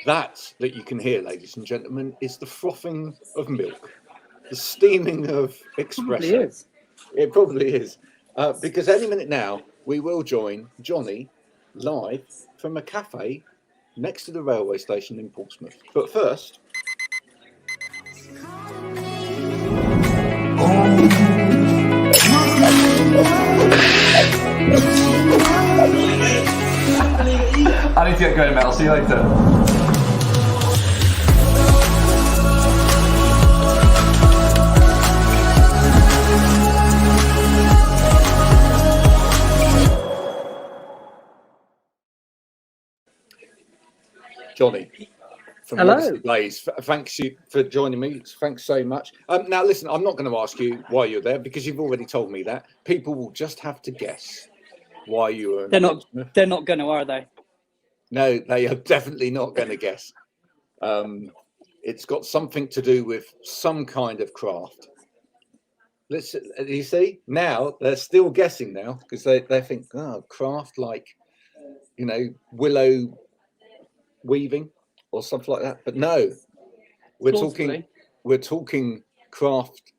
That you can hear, ladies and gentlemen, is the frothing of milk, the steaming of Probably espresso. is. It probably is. Because any minute now, we will join Johnny live from a cafe next to the railway station in Portsmouth. But first, I need to get going, mate. I'll see you later. Johnny from Hello. Modesty Blaise, thanks you for joining me. Thanks so much. Now, listen, I'm not going to ask you why you're there because you've already told me that. People will just have to guess why you were. They're not going to, are they? No, they are definitely not going to guess. It's got something to do with some kind of craft. You see, now they're still guessing now because they think, oh, craft like, willow weaving or something like that. But no, we're talking craft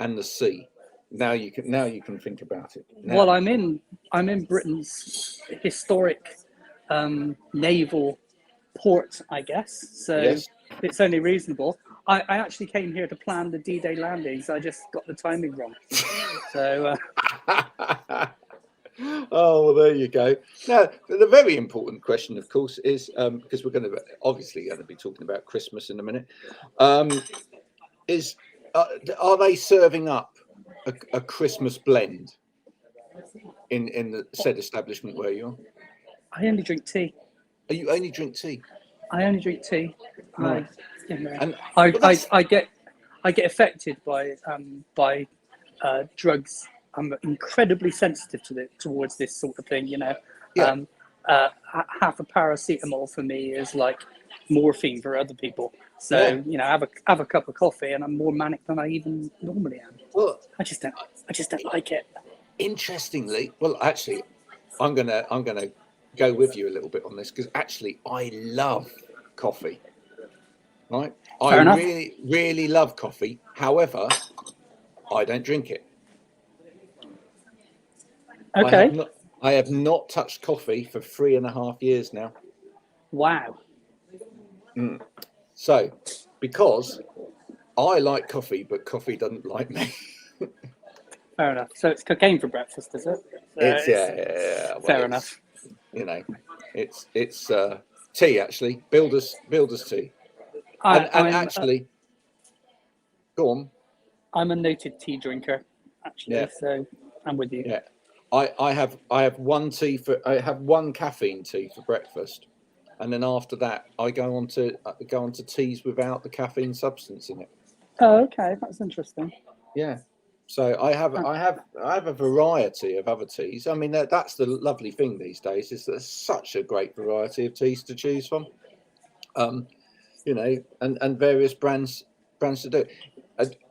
and the sea. Now you can think about it. Now. Well, I'm in Britain's historic naval port, I guess. So yes. It's only reasonable. I actually came here to plan the D-Day landings. I just got the timing wrong. So. Oh, well, there you go. Now, the very important question, of course, is because we're obviously going to be talking about Christmas in a minute. Are they serving up a Christmas blend in the said establishment where you are? I only drink tea. Oh, you only drink tea? I only drink tea. Right. I get affected by drugs. I'm incredibly sensitive towards this sort of thing. Yeah. Half a paracetamol for me is like morphine for other people. So have a cup of coffee, and I'm more manic than I even normally am. Well, I just don't like it. Interestingly, well, actually, I'm gonna go with you a little bit on this because actually I love coffee. Right, Fair enough. really love coffee. However, I don't drink it. Okay. I have not touched coffee for 3.5 years now. Wow. So, because I like coffee, but coffee doesn't like me. Fair enough. So it's cocaine for breakfast, is it? Yeah. Well, fair enough. It's tea actually. Builder's tea. Actually, go on. I'm a noted tea drinker, actually. Yeah. So I'm with you. Yeah. I have one caffeine tea for breakfast, and then after that I go on to teas without the caffeine substance in it. Oh, okay, that's interesting. Yeah, so I have a variety of other teas. I mean, that's the lovely thing these days is there's such a great variety of teas to choose from. And various brands to do.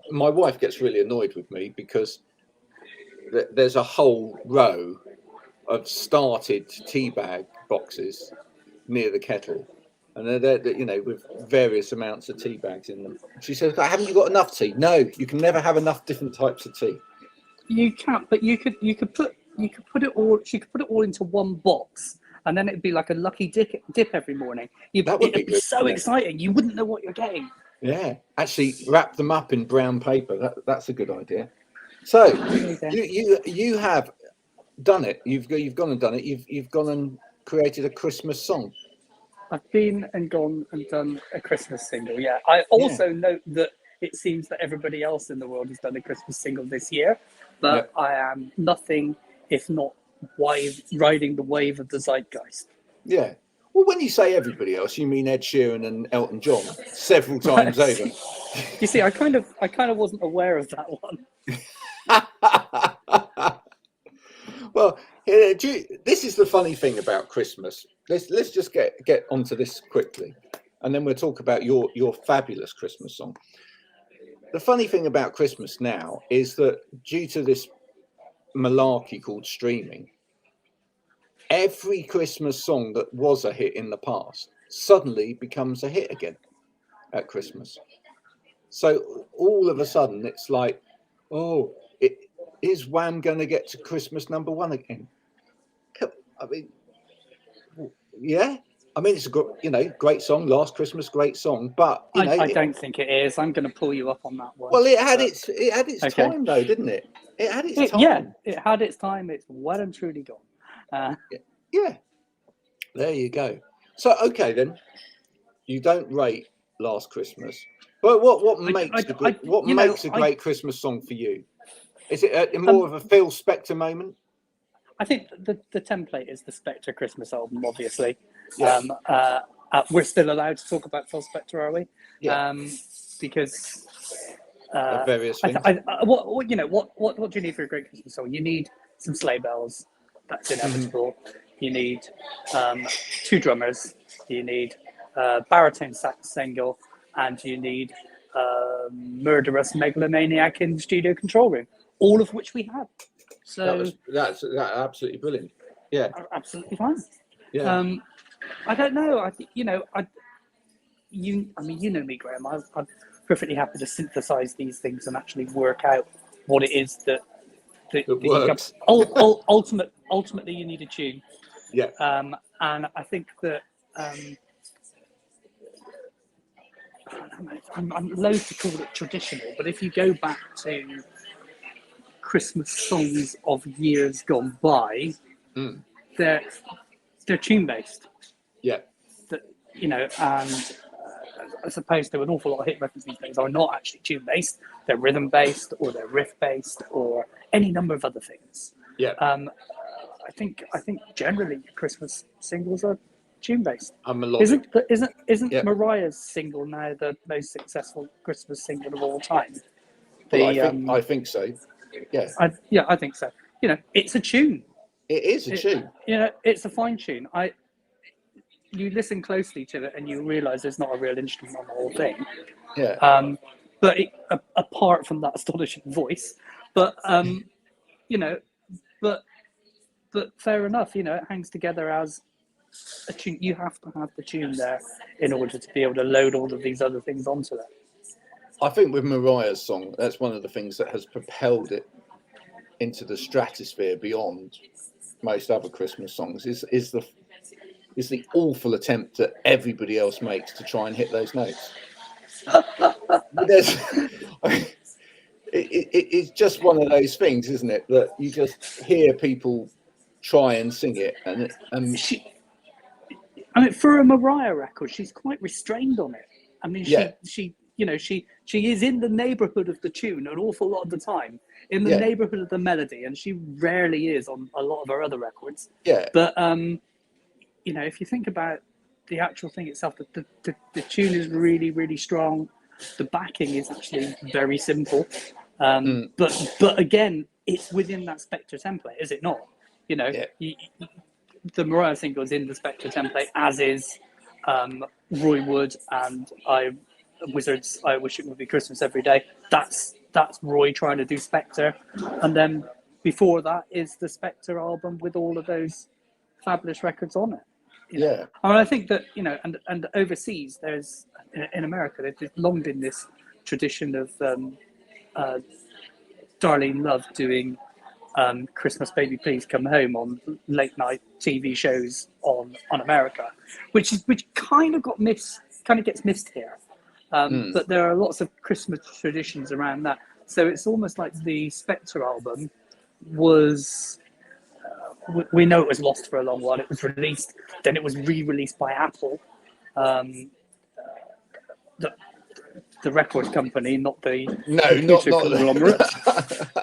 My wife gets really annoyed with me because there's a whole row of started tea bag boxes near the kettle, and they're with various amounts of tea bags in them. She says, "Haven't you got enough tea?" No, you can never have enough different types of tea. You can't, but you could put it all. She could put it all into one box, and then it'd be like a lucky dip every morning. That would be so exciting. You wouldn't know what you're getting. Yeah, actually wrap them up in brown paper. That's a good idea. So you have done it. You've gone and done it. You've gone and created a Christmas song. I've been and gone and done a Christmas single. Yeah. I also note that it seems that everybody else in the world has done a Christmas single this year, but I am nothing if not riding the wave of the zeitgeist. Yeah. Well, when you say everybody else, you mean Ed Sheeran and Elton John several times over. You see, I kind of wasn't aware of that one. Well, this is the funny thing about Christmas. Let's just get onto this quickly, and then we'll talk about your fabulous Christmas song. The funny thing about Christmas now is that due to this malarkey called streaming, every Christmas song that was a hit in the past suddenly becomes a hit again at Christmas. So all of a sudden it's like, oh, is Wham going to get to Christmas #1 again? I mean, yeah. I mean, it's a great song. Last Christmas, great song. But I don't think it is. I'm going to pull you up on that one. Well, it had its okay. time though, didn't it? It had its time. Yeah, it had its time. It's well and truly gone. Yeah. There you go. So okay then, you don't rate Last Christmas, but what makes a great Christmas song for you? Is it more of a Phil Spector moment? I think the template is the Spector Christmas album, obviously. Yeah. We're still allowed to talk about Phil Spector, are we? Yeah. Because various things. What do you need for a great Christmas song? You need some sleigh bells. That's inevitable. You need 2 drummers. You need baritone sax single, and you need murderous megalomaniac in the studio control room. All of which we have. So that's absolutely brilliant. Yeah, absolutely fine. Yeah. I don't know. I think you know me, Graham. I'm perfectly happy to synthesize these things and actually work out what it is that works. Ultimately, you need a tune. Yeah. And I think that I'm loath to call it traditional, but if you go back to Christmas songs of years gone by, they're tune based. Yeah. And as opposed to an awful lot of hit records these days are not actually tune based. They're rhythm based, or they're riff based, or any number of other things. Yeah. I think generally Christmas singles are tune based. Isn't Mariah's single now the most successful Christmas single of all time? I think so. Yeah. I think so. It's a tune. It is a tune. It's a fine tune. You listen closely to it and you realise there's not a real instrument on the whole thing. Yeah. But apart from that astonishing voice, but fair enough. It hangs together as a tune. You have to have the tune there in order to be able to load all of these other things onto it. I think with Mariah's song, that's one of the things that has propelled it into the stratosphere beyond most other Christmas songs. Is the awful attempt that everybody else makes to try and hit those notes. It's just one of those things, isn't it? That you just hear people try and sing it, and for a Mariah record, she's quite restrained on it. I mean, she is in the neighbourhood of the tune an awful lot of the time, in the neighbourhood of the melody, and she rarely is on a lot of her other records. Yeah. But if you think about the actual thing itself, the tune is really, really strong. The backing is actually very simple. But again, it's within that Spector template, is it not? The Mariah single is in the Spector template, as is Roy Wood and Wizards. I Wish It Would Be Christmas Every Day. That's Roy trying to do Spector, and then before that is the Spector album with all of those fabulous records on it. Yeah. I mean, I think that and overseas, there's in America, there's long been this tradition of Darlene Love doing Christmas Baby Please Come Home on late night TV shows on America, which kind of gets missed here. But there are lots of Christmas traditions around that. So it's almost like the Spector album was. We know it was lost for a long while. It was released, then it was re-released by Apple, the record company, not the computer conglomerate.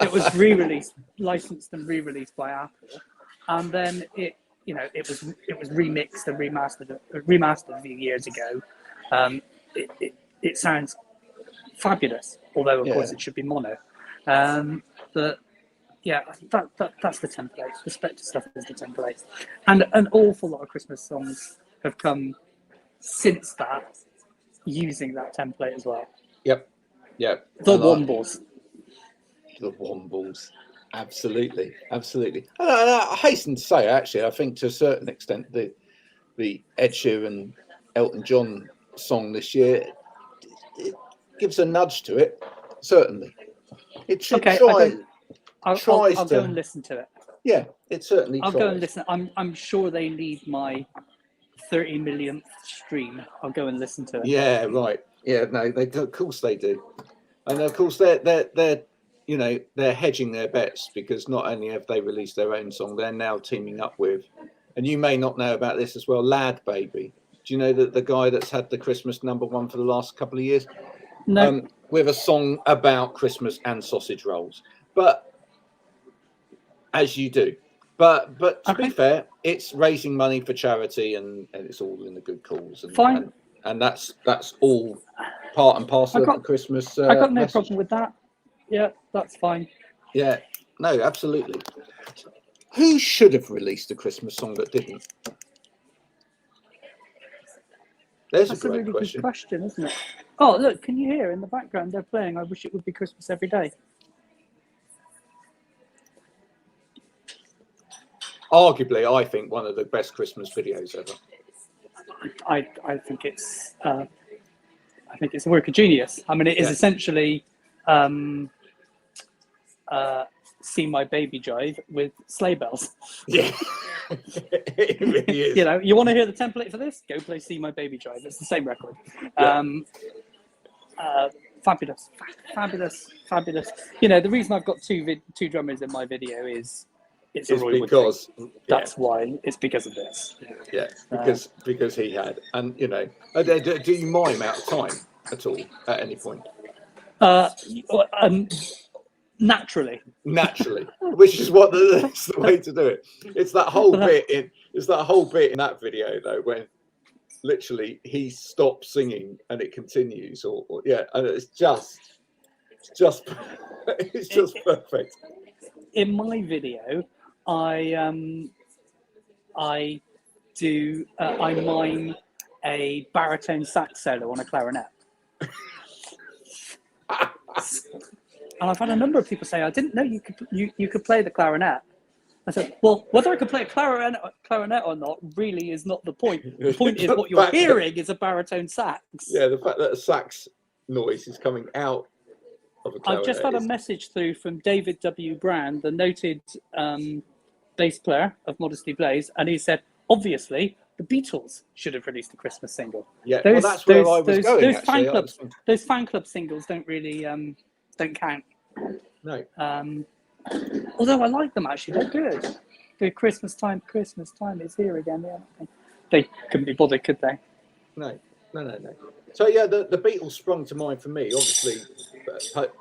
It was re-released, licensed and re-released by Apple, and then it was remixed and remastered a few years ago. It sounds fabulous, although of course it should be mono. But yeah, that's the template. The Spector stuff is the template, and an awful lot of Christmas songs have come since that, using that template as well. Yep. The Wombles. The Wombles. Absolutely. And I hasten to say, actually, I think to a certain extent, the Ed Sheeran Elton John song this year, it gives a nudge to it. Certainly, it should Okay, I'll go and listen to it. Yeah, it certainly. I'll go and listen. I'm sure they need my 30 millionth stream. I'll go and listen to it. Yeah, right. Yeah, no, of course they do, and of course they're you know, they're hedging their bets, because not only have they released their own song, they're now teaming up with, and you may not know about this as well, Lad Baby. Do you know that the guy that's had the Christmas #1 for the last couple of years? No. With a song about Christmas and sausage rolls, but as you do. But to be fair, it's raising money for charity, and it's all in the good cause. And, Fine. And that's all part and parcel of the Christmas. I got no message. problem with that. Yeah, that's fine. Yeah, no, absolutely. Who should have released a Christmas song that didn't? There's That's a great really question. good question, isn't it? Oh, look, can you hear in the background they're playing I Wish It Would Be Christmas Every Day? Arguably, I think one of the best Christmas videos ever. I think it's a work of genius. I mean, it is essentially See My Baby Jive with sleigh bells. Yeah, it really is. You know, you want to hear the template for this? Go play See My Baby Jive. It's the same record. Yeah. Fabulous. You know, the reason I've got two drummers in my video is it's a Roy Wood thing. That's why. It's because of this. Yeah, because he had, and you know, do you mime out of time at all at any point? Naturally, which is that's the way to do it. It's that whole bit in that video though, when literally he stops singing and it continues, or and it's just perfect. In my video, I mime a baritone sax solo on a clarinet. And I've had a number of people say, I didn't know you could play the clarinet. I said, well, whether I could play a clarinet or not really is not the point. The point is what you're hearing is a baritone sax. Yeah, the fact that a sax noise is coming out of a clarinet. I've just had a message through from David W. Brand, the noted bass player of Modesty Blaise, and he said, obviously, the Beatles should have released a Christmas single. Yeah, that's where I was going. Those fan club singles don't really don't count. No. Although I like them actually, they're good. The Christmas time is here again. Yeah, they couldn't be bothered, could they? No. So yeah, the Beatles sprung to mind for me. Obviously,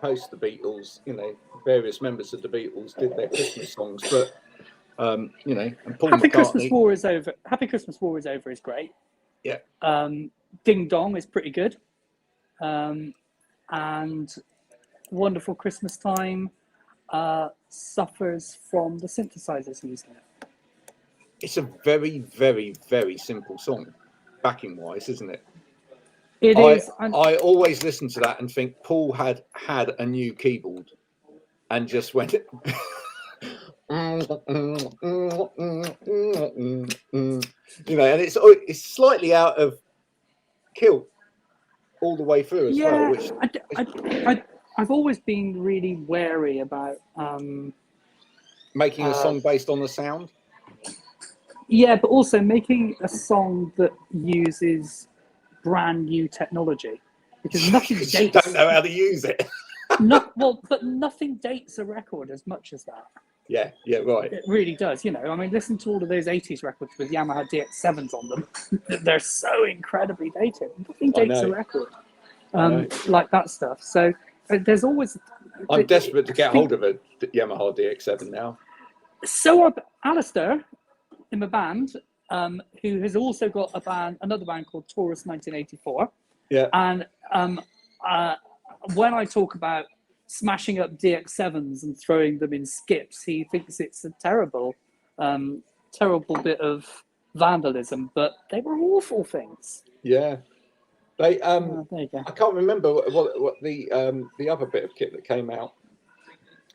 post the Beatles, you know, various members of the Beatles did their Christmas songs, but you know, and Paul Happy McCartney. Christmas War is Over. Happy Christmas War is Over is great. Yeah. Ding Dong is pretty good, and Wonderful Christmas Time suffers from the synthesizers using it. It's a very, very, very simple song, backing wise, isn't it? It is. I always listen to that and think Paul had a new keyboard and just went. You know, and it's slightly out of kilt all the way through as well. Which I've always been really wary about making a song based on the sound. Yeah, but also making a song that uses brand new technology, because nothing dates. You don't know how to use it. But nothing dates a record as much as that. Yeah, right. It really does. You know, I mean, listen to all of those 80s records with Yamaha DX7s on them. They're so incredibly dated. Nothing dates a record like that stuff. So there's always. I'm desperate to get hold of a Yamaha DX7 now. So Alistair in my band, who has also got another band called Taurus 1984. Yeah. And when I talk about smashing up DX7s and throwing them in skips, he thinks it's a terrible bit of vandalism, but they were awful things. Yeah. They there you go. I can't remember what the other bit of kit that came out.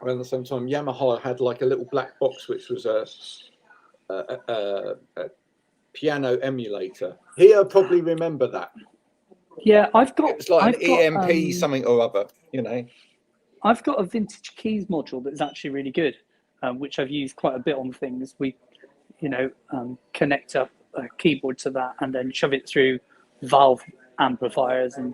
around the same time, Yamaha had like a little black box which was a piano emulator. Here, probably remember that. Yeah, I've got. It's like I've an got, EMP something or other, you know. I've got a vintage keys module that's actually really good, which I've used quite a bit on things. We, connect up a keyboard to that and then shove it through valve amplifiers and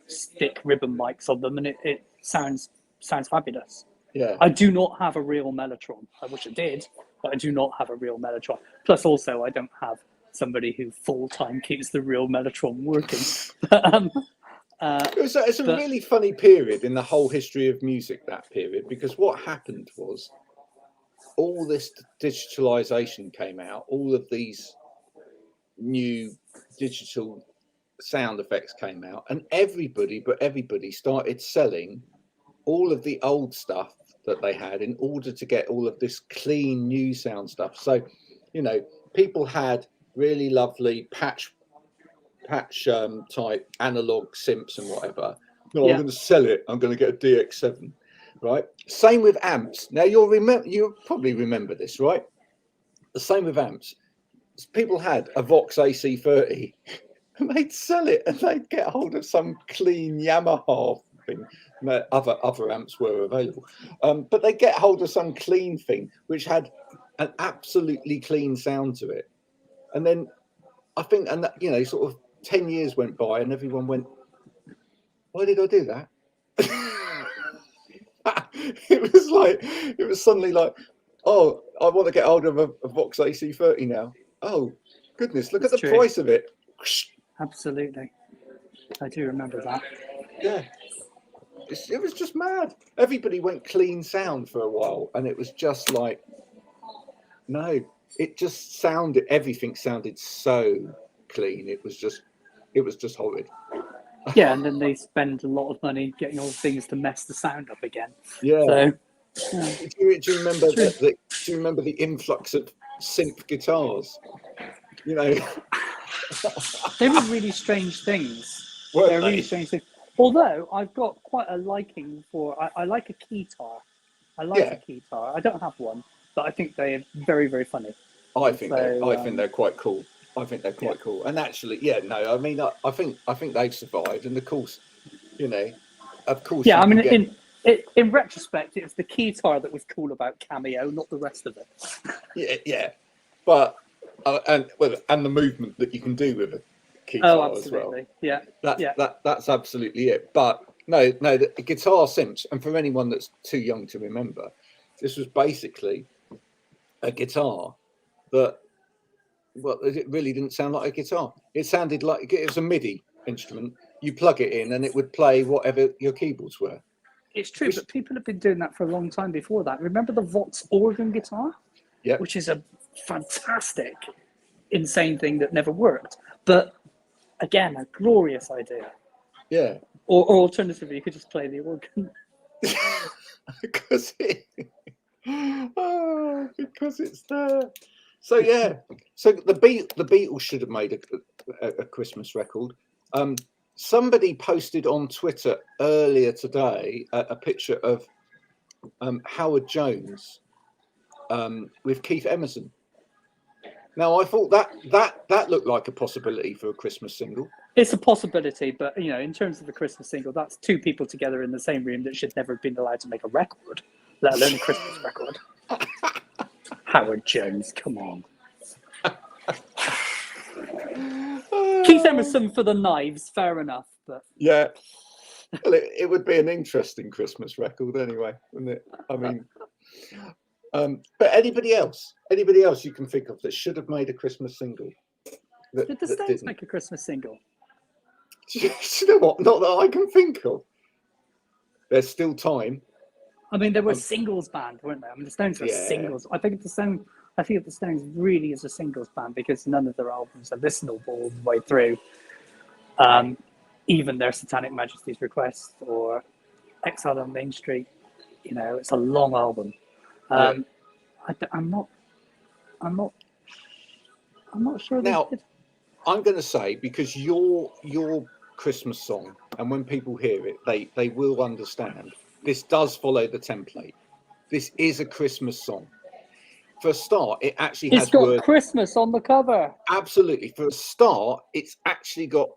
stick ribbon mics on them, and it sounds fabulous. Yeah. I do not have a real Mellotron. I wish I did, but I do not have a real Mellotron. Plus, also, I don't have somebody who full-time keeps the real Mellotron working. It's a really funny period in the whole history of music, that period, because what happened was all this digitalization came out, all of these new digital sound effects came out, and everybody started selling all of the old stuff that they had in order to get all of this clean new sound stuff. So, people had really lovely patch type analog synths and whatever. No, I'm going to sell it. I'm going to get a DX7, right? Same with amps. Now you probably remember this, right? The same with amps. People had a Vox AC30 and they'd sell it and they'd get hold of some clean Yamaha thing. Other amps were available, but they get hold of some clean thing which had an absolutely clean sound to it. And then I think, and that, sort of 10 years went by and everyone went, why did I do that? It was suddenly like, oh, I want to get hold of a Vox AC30 now. Oh goodness, look at the price of it. Absolutely, I do remember that. Yeah, it was just mad. Everybody went clean sound for a while, and it was just like, no, it just sounded, everything sounded so clean. It was just horrid. Yeah, and then they spend a lot of money getting all things to mess the sound up again. Yeah. So, do you remember do you remember the influx of synth guitars? They were really strange things. They're really strange things. Although I've got quite a liking for, I like a keytar. I like a keytar. I don't have one, but I think they're very, very funny. I think they're quite cool. I think they're quite cool. And actually, I mean, I think they've survived. And of course, of course. Yeah, I mean, in retrospect, it's the keytar that was cool about Cameo, not the rest of it. Yeah. But and the movement that you can do with a keytar as well. Yeah. That's absolutely it. But no, the guitar synths, and for anyone that's too young to remember, this was basically a guitar that, well, it really didn't sound like a guitar. It sounded like it was a MIDI instrument. You plug it in and it would play whatever your keyboards were. It's true, but people have been doing that for a long time before that. Remember the Vox organ guitar? Yeah. Which is a fantastic, insane thing that never worked. But again, a glorious idea. Yeah. Or alternatively, you could just play the organ. because it's there. So yeah. So the Beatles should have made a Christmas record. Somebody posted on Twitter earlier today a picture of Howard Jones with Keith Emerson. Now I thought that looked like a possibility for a Christmas single. It's a possibility, but in terms of a Christmas single, that's two people together in the same room that should never have been allowed to make a record, let alone a Christmas record. Howard Jones, come on. Keith Emerson for the Knives, fair enough, but yeah, well, it would be an interesting Christmas record anyway, wouldn't it? I mean, but anybody else you can think of that should have made a Christmas single? Did the Stones make a Christmas single? You know what? Not that I can think of. There's still time. I mean, there were singles band, weren't there? I mean, the Stones were singles. I think the Stones really is a singles band because none of their albums are listenable all the way through. Even their Satanic Majesty's Request or Exile on Main Street, it's a long album. I'm not sure. Now, I'm going to say, because your Christmas song, and when people hear it, they will understand. This does follow the template. this is a Christmas song. For a start, it actually It's has got words. Christmas on the cover. Absolutely. For a start, it's actually got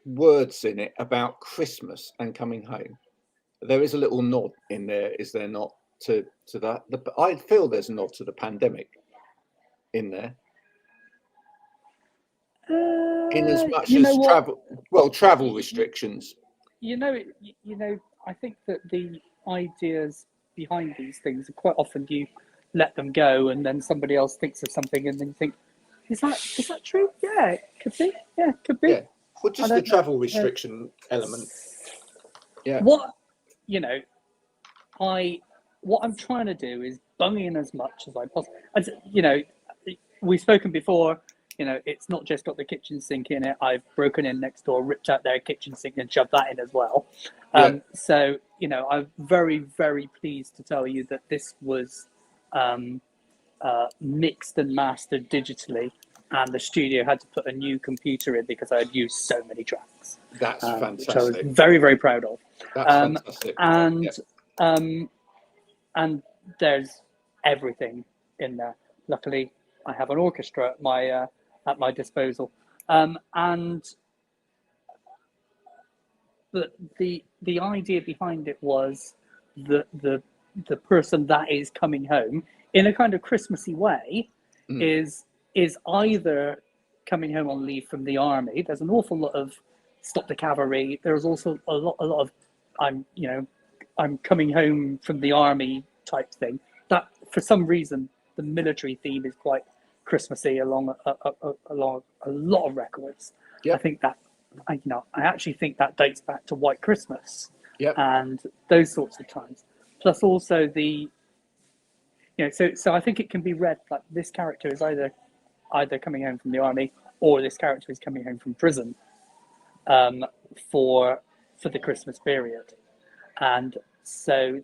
words in it about Christmas and coming home. There is a little nod in there, is there not, to that? I feel there's a nod to the pandemic in there. In as much you know as what? travel restrictions. I think that the ideas behind these things are quite often you let them go, and then somebody else thinks of something, and then you think, is that true? Yeah, it could be. Yeah, it could be. Yeah. Well, just the travel restriction element. Yeah. What I'm trying to do is bung in as much as I possibly. We've spoken before. It's not just got the kitchen sink in it. I've broken in next door, ripped out their kitchen sink, and shoved that in as well. So I'm very, very pleased to tell you that this was mixed and mastered digitally, and the studio had to put a new computer in because I had used so many tracks. That's fantastic. Which I was very, very proud of. That's fantastic. And there's everything in there. Luckily, I have an orchestra at my disposal, and the idea behind it was the person that is coming home in a kind of Christmassy way is either coming home on leave from the army. There's an awful lot of stop the cavalry. There's also a lot of I'm coming home from the army type thing. That for some reason the military theme is quite Christmassy along a lot of records. I think that I actually think that dates back to White Christmas and those sorts of times. Plus also so I think it can be read like this character is either coming home from the army or this character is coming home from prison for the Christmas period. And so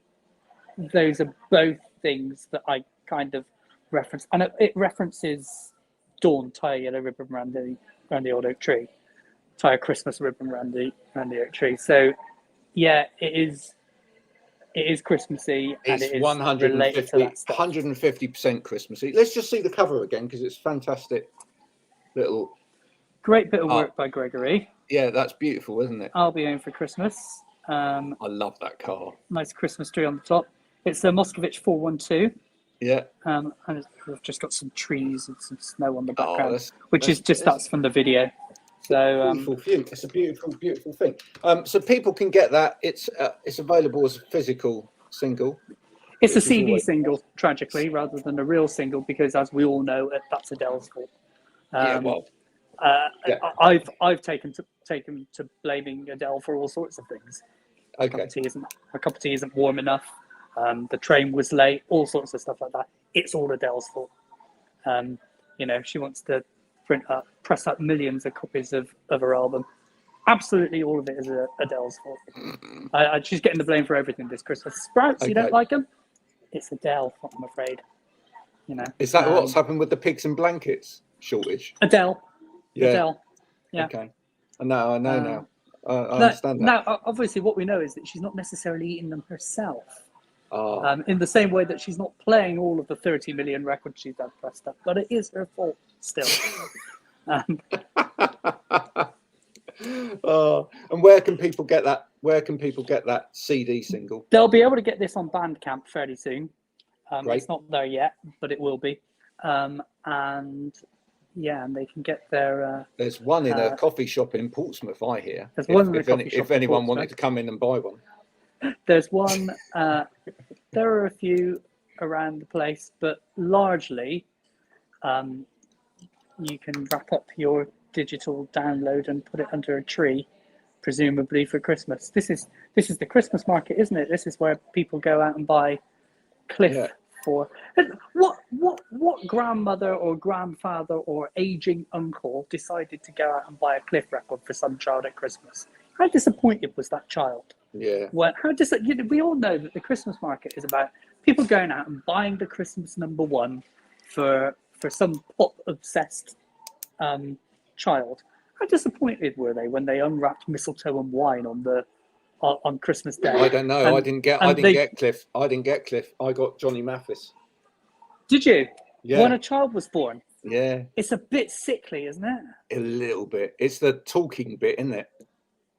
those are both things that I kind of reference, and it references Dawn, tie a yellow ribbon round the old oak tree, tie a Christmas ribbon round the oak tree. So yeah, it is Christmassy, and it's it is 150% Christmassy. Let's just see the cover again because it's fantastic. Great bit of work by Gregory. Yeah, that's beautiful, isn't it? I'll be home for Christmas. I love that car. Nice Christmas tree on the top. It's a Moscovich 412. Yeah. And we've just got some trees and some snow on the background, that's from the video. So beautiful view. It's a beautiful, beautiful thing. So people can get that. It's available as a physical single. It's a CD single, tragically, rather than a real single, because as we all know, that's Adele's fault. I've taken to blaming Adele for all sorts of things. Okay. Her cup of tea isn't warm enough. The train was late. All sorts of stuff like that. It's all Adele's fault. She wants to press up millions of copies of her album. Absolutely, all of it is Adele's fault. She's getting the blame for everything this Christmas. Sprouts, you don't like them? It's Adele, I'm afraid. Is that what's happened with the pigs and blankets shortage? Adele. Yeah. Adele. Yeah. Okay. I know now. I understand that. Now, obviously, what we know is that she's not necessarily eating them herself. In the same way that she's not playing all of the 30 million records she's had pressed up, but it is her fault still. And where can people get that? Where can people get that CD single? They'll be able to get this on Bandcamp fairly soon. Great. It's not there yet, but it will be. And they can get their. There's one in a coffee shop in Portsmouth, I hear. There's one in a coffee shop. If anyone wanted to come in and buy one. There's one. There are a few around the place, but largely, you can wrap up your digital download and put it under a tree, presumably for Christmas. This is the Christmas market, isn't it? This is where people go out and buy Cliff for. What grandmother or grandfather or aging uncle decided to go out and buy a Cliff record for some child at Christmas? How disappointed was that child? Yeah. Well, we all know that the Christmas market is about people going out and buying the Christmas #1 for some pop obsessed child. How disappointed were they when they unwrapped mistletoe and wine on the on Christmas Day. I don't know. And, I didn't get Cliff. I didn't get Cliff. I got Johnny Mathis. Did you? Yeah. When a child was born. Yeah. It's a bit sickly, isn't it? A little bit. It's the talking bit, isn't it?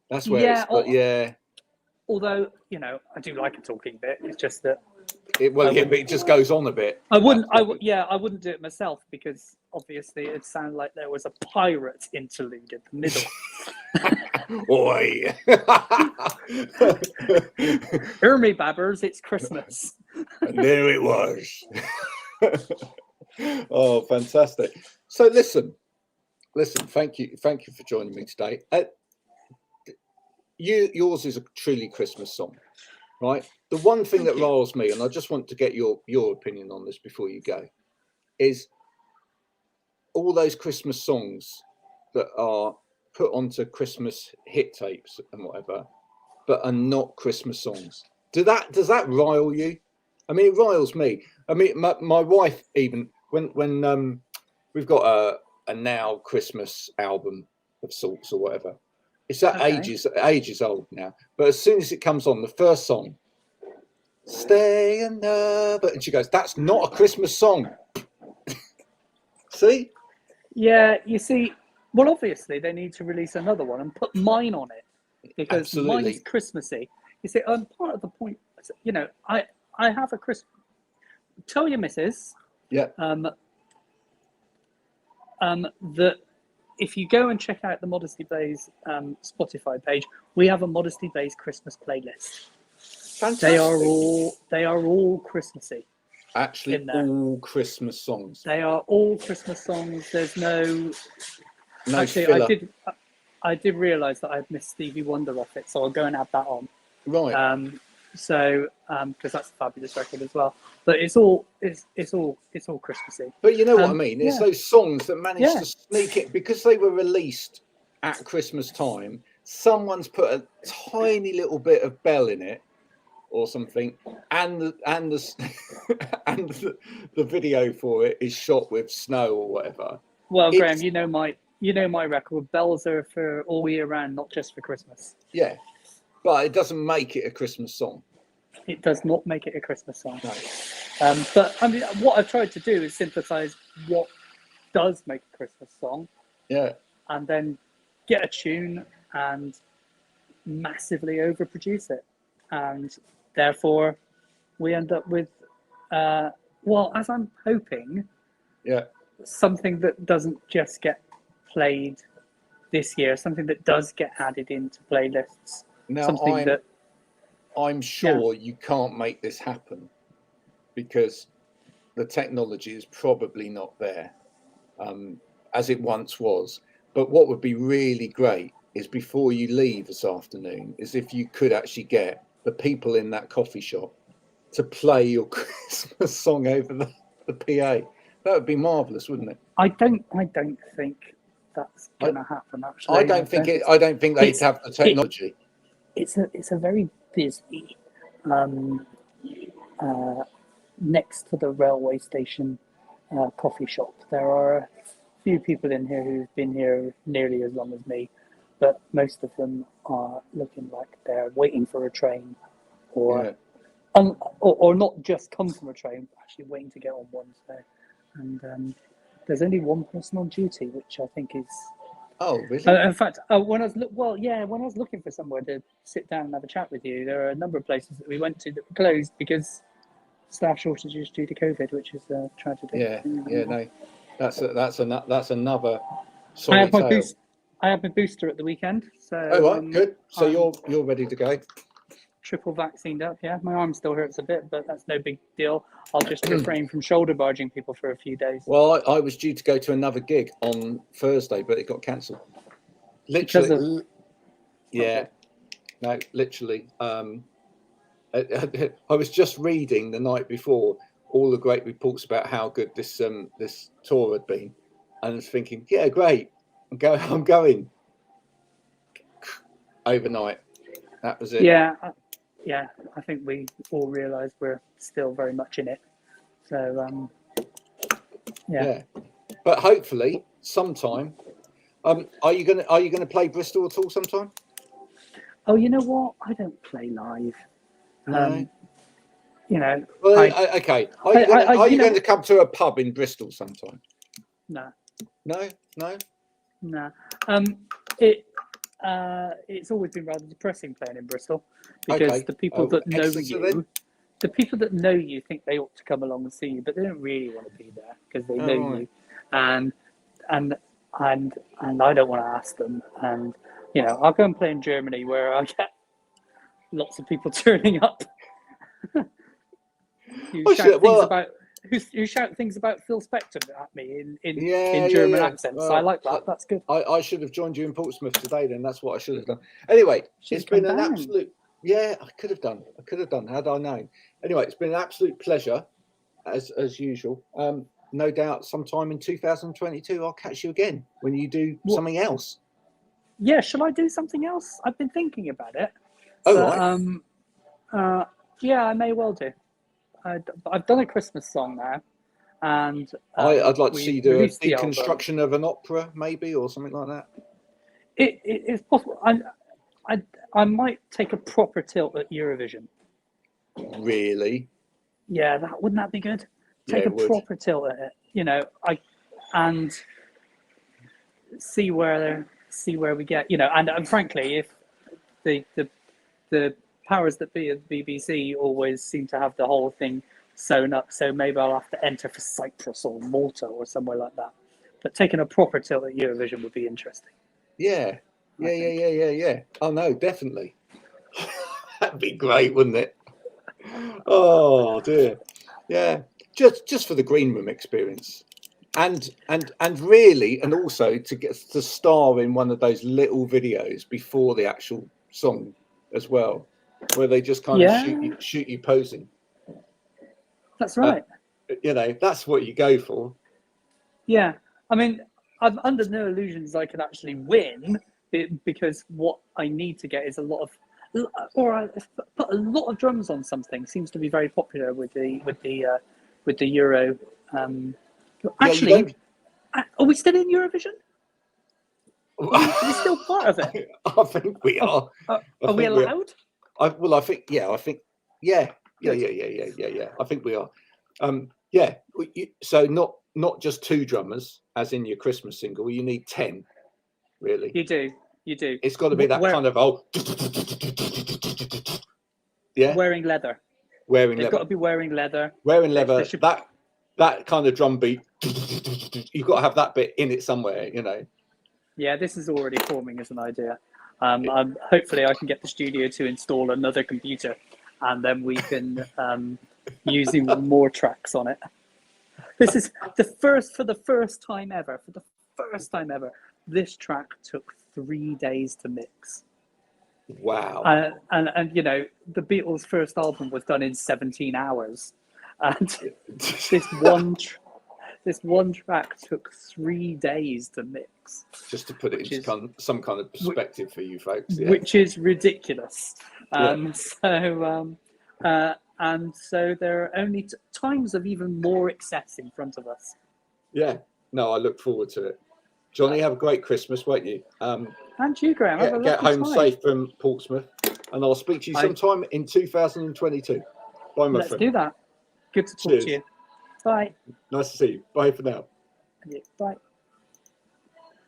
That's where yeah. Although, you know, I do like a talking bit. It's just that but it just goes on a bit. I wouldn't do it myself, because obviously it sounded like there was a pirate interlude in the middle. Oi! Hear me, babbers, it's Christmas. And there it was. Oh, fantastic! So listen. Thank you for joining me today. Yours is a truly Christmas song, right? The one thing that riles me, and I just want to get your opinion on this before you go, is all those Christmas songs that are put onto Christmas hit tapes and whatever, but are not Christmas songs. Does that rile you? I mean, it riles me. I mean, my wife, even when we've got a now Christmas album of sorts or whatever. It's ages old now. But as soon as it comes on, the first song, Stay Another, and she goes, that's not a Christmas song. See? Yeah, you see, well, obviously they need to release another one and put mine on it, because mine is Christmassy. You see, part of the point, you know, I have a Christmas. Tell your missus, that if you go and check out the Modesty Blaise Spotify page, we have a Modesty Blaise Christmas playlist. Fantastic. They are all Christmassy. Actually, all Christmas songs. They are all Christmas songs. There's no actually filler. I did realise that I'd missed Stevie Wonder off it, so I'll go and add that on. Right. So because that's a fabulous record as well. But it's all Christmassy. But you know what I mean? It's those songs that managed to sneak it, because they were released at Christmas time. Someone's put a tiny little bit of bell in it or something, and the and the video for it is shot with snow or whatever. Well, Graham, you know my record. Bells are for all year round, not just for Christmas. Yeah, but it doesn't make it a Christmas song. It does not make it a Christmas song. No. But I mean, what I've tried to do is synthesize what does make a Christmas song. Yeah. And then get a tune and massively overproduce it. And therefore, we end up with, well, as I'm hoping, something that doesn't just get played this year, something that does get added into playlists. Now, I'm sure you can't make this happen, because the technology is probably not there as it once was. But what would be really great is, before you leave this afternoon, is if you could actually get the people in that coffee shop to play your Christmas song over the PA. That would be marvellous, wouldn't it? I don't think that's going to happen. Actually, I don't think they'd have the technology. It's a very busy, next to the railway station coffee shop. There are a few people in here who've been here nearly as long as me, but most of them are looking like they're waiting for a train, or not just come from a train, but actually waiting to get on one. So, and there's only one person on duty, which I think is. Oh, really? In fact, when I was looking for somewhere to sit down and have a chat with you, there are a number of places that we went to that were closed because staff shortages due to COVID, which is a tragedy. No, that's another. Sorry, I had my booster at the weekend, so. Oh right, good. So you're ready to go. Triple vaccined up, yeah. My arm still hurts a bit, but that's no big deal. I'll just refrain from shoulder barging people for a few days. Well, I was due to go to another gig on Thursday, but it got cancelled. Literally, literally. I was just reading the night before all the great reports about how good this tour had been, and I was thinking, yeah, great, I'm going overnight. That was it. Yeah, I think we all realise we're still very much in it. So, yeah. But hopefully, sometime. Are you gonna play Bristol at all sometime? Oh, you know what? I don't play live. No. Well, okay. Are you going to come to a pub in Bristol sometime? No. No. No. It's always been rather depressing playing in Bristol because the people that know you, the people that know you think they ought to come along and see you, but they don't really want to be there because they know you, and I don't want to ask them. And I'll go and play in Germany where I get lots of people turning up. who shout things about Phil Spector at me in German accents. Well, I like that. That's good. I should have joined you in Portsmouth today. Then that's what I should have done. Anyway, it's been an absolute. Yeah, I could have done. Had I known. Anyway, it's been an absolute pleasure, as usual. No doubt, sometime in 2022, I'll catch you again when you do something else. Yeah, shall I do something else? I've been thinking about it. Right. Yeah, I may well do. I've done a Christmas song now, and I'd like to see you do a deconstruction of an opera, maybe, or something like that. It's possible. I might take a proper tilt at Eurovision. Really? Yeah, wouldn't that be good? Take a proper tilt at it, and see where we get, and frankly, if the powers that be of the BBC always seem to have the whole thing sewn up, so maybe I'll have to enter for Cyprus or Malta or somewhere like that. But taking a proper tilt at Eurovision would be interesting. Yeah. Oh no, definitely. That'd be great, wouldn't it? Oh dear. Yeah. Just for the green room experience. And really, and also to get to star in one of those little videos before the actual song as well, where they just kind of shoot you posing. That's right. That's what you go for. Yeah, I mean, I'm under no illusions I could actually win, because what I need to get is a lot of drums on something. Seems to be very popular with the Euro. Actually, are we still in Eurovision? Are we still part of it? I think we are. Are we allowed? I think yeah. I think we are. So not just 2 drummers, as in your Christmas single. You need 10, really. You do. It's got to be that kind of wearing leather. They've got to be wearing leather. That kind of drum beat. You've got to have that bit in it somewhere, Yeah, this is already forming as an idea. Hopefully I can get the studio to install another computer, and then we can use even more tracks on it. This is for the first time ever, this track took 3 days to mix. Wow. And the Beatles' first album was done in 17 hours. And this one track took 3 days to mix. Just to put it into some kind of perspective for you folks. Yeah. Which is ridiculous. And so there are only times of even more excess in front of us. Yeah. No, I look forward to it. Johnny, have a great Christmas, won't you? And you, Graham. Get home safe from Portsmouth. And I'll speak to you sometime in 2022. Bye, my friend. Let's do that. Good to talk to you. Bye. Nice to see you. Bye for now. Yeah, bye.